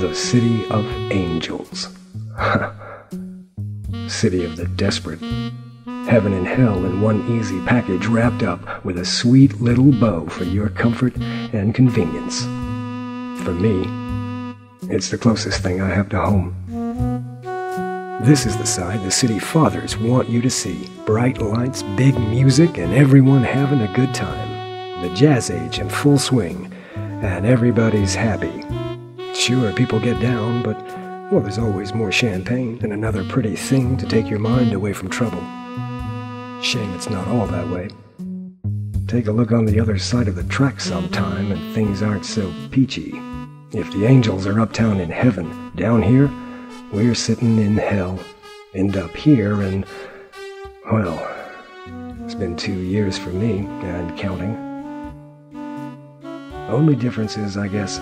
The City of Angels. City of the desperate. Heaven and hell in one easy package wrapped up with a sweet little bow for your comfort and convenience. For me, it's the closest thing I have to home. This is the side the city fathers want you to see. Bright lights, big music, and everyone having a good time. The jazz age in full swing, and everybody's happy. Sure, people get down, but, well, there's always more champagne than another pretty thing to take your mind away from trouble. Shame it's not all that way. Take a look on the other side of the track sometime, and things aren't so peachy. If the angels are uptown in heaven, down here, we're sitting in hell. End up here, and, well, it's been 2 years for me, and counting. Only difference is, I guess,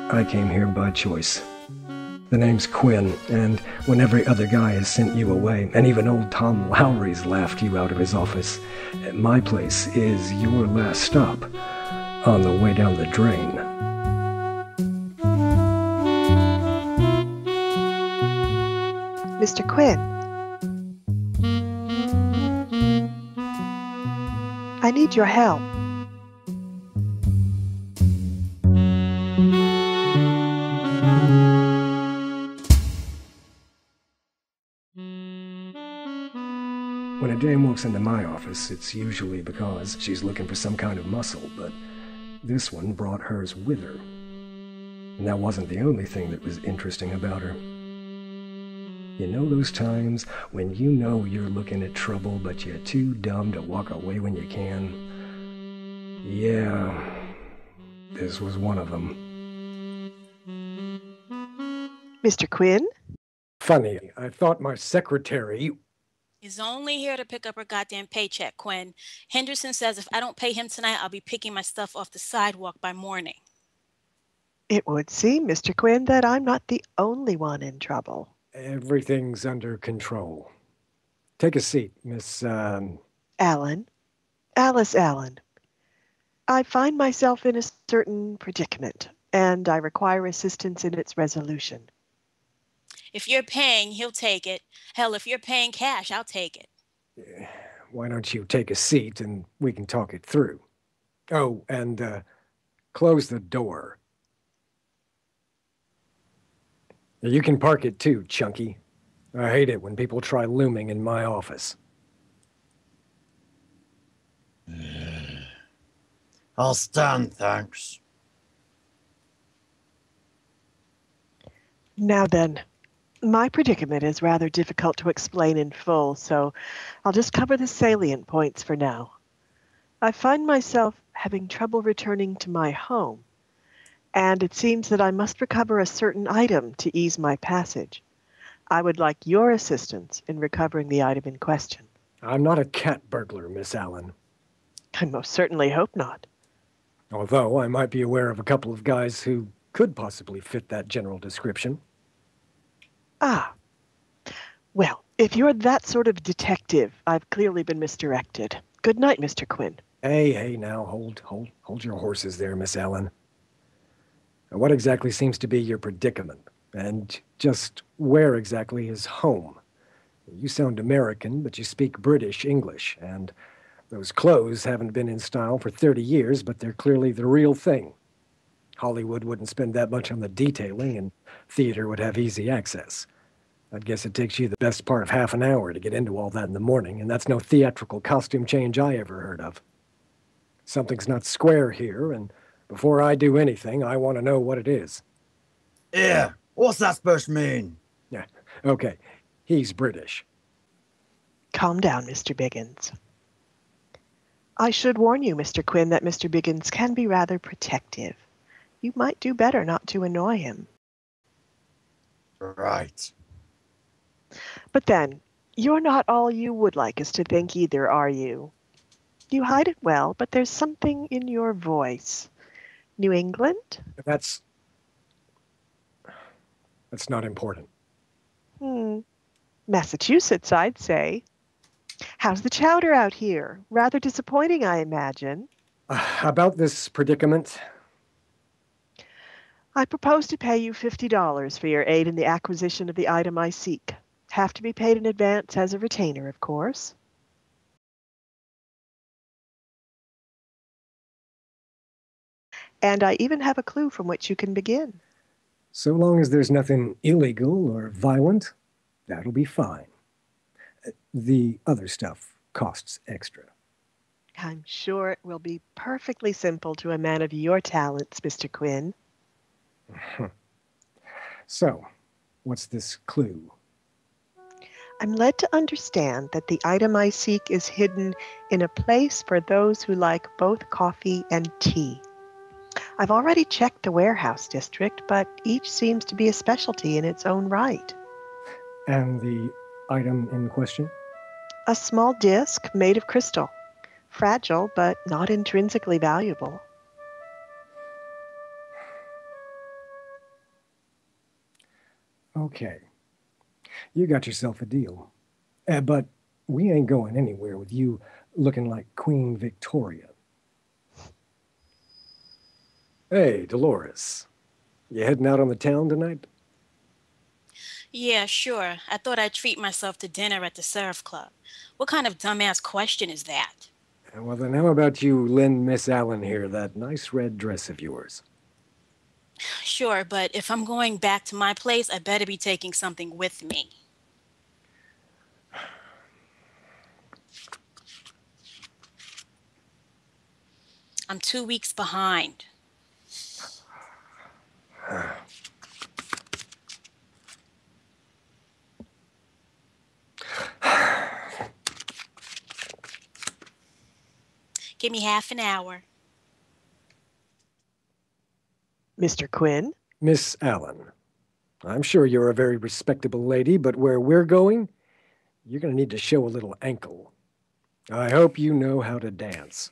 I came here by choice. The name's Quinn, and when every other guy has sent you away, and even old Tom Lowry's laughed you out of his office, my place is your last stop on the way down the drain. Mr. Quinn, I need your help. When a dame walks into my office, it's usually because she's looking for some kind of muscle, but this one brought hers with her. And that wasn't the only thing that was interesting about her. You know those times when you know you're looking at trouble, but you're too dumb to walk away when you can? Yeah, this was one of them. Mr. Quinn? Funny, I thought my secretary... He's only here to pick up her goddamn paycheck, Quinn. Henderson says if I don't pay him tonight, I'll be picking my stuff off the sidewalk by morning. It would seem, Mr. Quinn, that I'm not the only one in trouble. Everything's under control. Take a seat, Miss, Allen. Alice Allen. I find myself in a certain predicament, and I require assistance in its resolution. If you're paying, he'll take it. Hell, if you're paying cash, I'll take it. Why don't you take a seat and we can talk it through? Oh, and, close the door. You can park it too, Chunky. I hate it when people try looming in my office. I'll stand, thanks. Now then, my predicament is rather difficult to explain in full, so I'll just cover the salient points for now. I find myself having trouble returning to my home, and it seems that I must recover a certain item to ease my passage. I would like your assistance in recovering the item in question. I'm not a cat burglar, Miss Allen. I most certainly hope not. Although I might be aware of a couple of guys who could possibly fit that general description. Ah. Well, if you're that sort of detective, I've clearly been misdirected. Good night, Mr. Quinn. Hey, now, hold your horses there, Miss Allen. What exactly seems to be your predicament? And just where exactly is home? You sound American, but you speak British English, and those clothes haven't been in style for 30 years, but they're clearly the real thing. Hollywood wouldn't spend that much on the detailing, and theater would have easy access. I'd guess it takes you the best part of half an hour to get into all that in the morning, and that's no theatrical costume change I ever heard of. Something's not square here, and before I do anything, I want to know what it is. Yeah, what's that supposed to mean? Yeah, okay. He's British. Calm down, Mr. Biggins. I should warn you, Mr. Quinn, that Mr. Biggins can be rather protective. You might do better not to annoy him. Right. But then, you're not all you would like us to think either, are you? You hide it well, but there's something in your voice. New England? That's not important. Massachusetts, I'd say. How's the chowder out here? Rather disappointing, I imagine. About this predicament? I propose to pay you $50 for your aid in the acquisition of the item I seek. Have to be paid in advance as a retainer, of course. And I even have a clue from which you can begin. So long as there's nothing illegal or violent, that'll be fine. The other stuff costs extra. I'm sure it will be perfectly simple to a man of your talents, Mr. Quinn. So, what's this clue? I'm led to understand that the item I seek is hidden in a place for those who like both coffee and tea. I've already checked the warehouse district, but each seems to be a specialty in its own right. And the item in question? A small disc made of crystal. Fragile, but not intrinsically valuable. Okay. You got yourself a deal. But we ain't going anywhere with you looking like Queen Victoria. Hey, Dolores. You heading out on the town tonight? Yeah, sure. I thought I'd treat myself to dinner at the Surf Club. What kind of dumbass question is that? Well, then how about you lend Miss Allen here that nice red dress of yours? Sure, but if I'm going back to my place, I better be taking something with me. I'm 2 weeks behind. Give me half an hour. Mr. Quinn? Miss Allen, I'm sure you're a very respectable lady, but where we're going, you're going to need to show a little ankle. I hope you know how to dance.